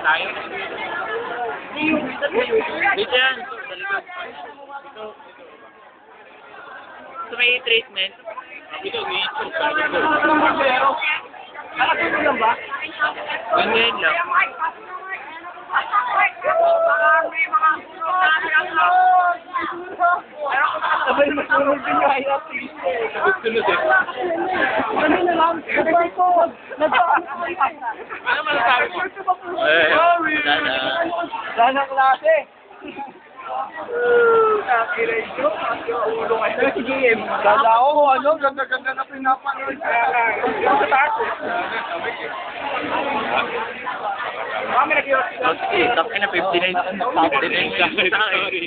tayo. Dito yan. So may treatment. Ito, i-choke ka. Nakatulog lang ba? Ganyan lang. Sabay matulog din yung hirap. Sunod eh. Ano na lang? Sabay ko. Ano masasabi mo? Sana klase. Nakilay ko. Ulo kayo. Sige, ganda ako. Ano? Ganda-ganda na pinapanood. Sa taas eh. Kami nag-iwas. Tapos na 59 sa akin.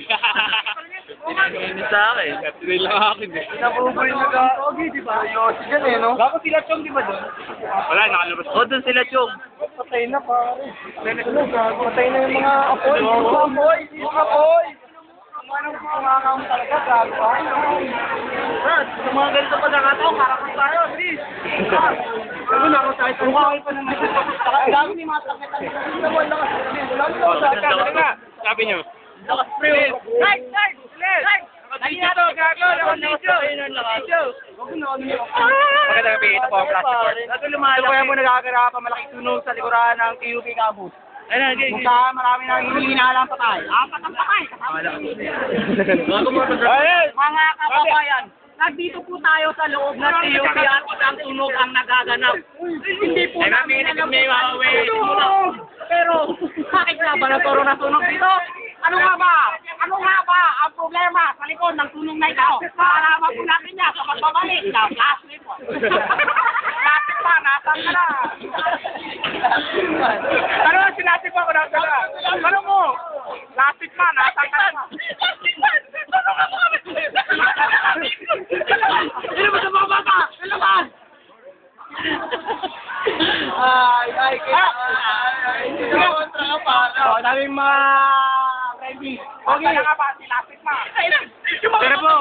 59 minutes sa akin. 59 lang akin eh. Nabuboy nag-aogi, di ba? Yossi dyan eh, no? Bakit sila Chong, di ba doon? Wala, nakalabas. O, doon sila, Chong. Patay na, pare. Patay na yung mga apoy. Mga apoy! Mga apoy! Anong kumakaon talaga, gago ka? Brad, sa mga ganito pa nakataon, karakot tayo, please! Ano na ako tayo? Mukha pa naman. Gago ni mga takit. Sabi niyo. Nakaspray. Right! Nandito, gago! Nandito! Magandang gabi, ito po ang plastic board. Ito po yung mo nagagarapan, malaking tunog sa likuran ng TUP Campus. Kung saan marami nang hinihinalang patay. Apat ang patay! Mga kababayan, nandito po tayo sa loob ng TUP at isang tunog ang nagaganap. Hindi po namin alam tunog. Pero, bakit nga ba naturo na tunog dito? Ano nga ba? Ang problema sa likod ng tunog na ito? Para po natin niya sa pagbabalik na plastic po. Plastic pa, nasan ka na? Ano ang sinasip ko nasan ka? Ano mo? Plastic pa, nasan ka na? Ano nga ba? Ano ba sa mga bata? Ilaman! Ay, daming mga baby. Okay, nga ba? Silapit pa. Pero po.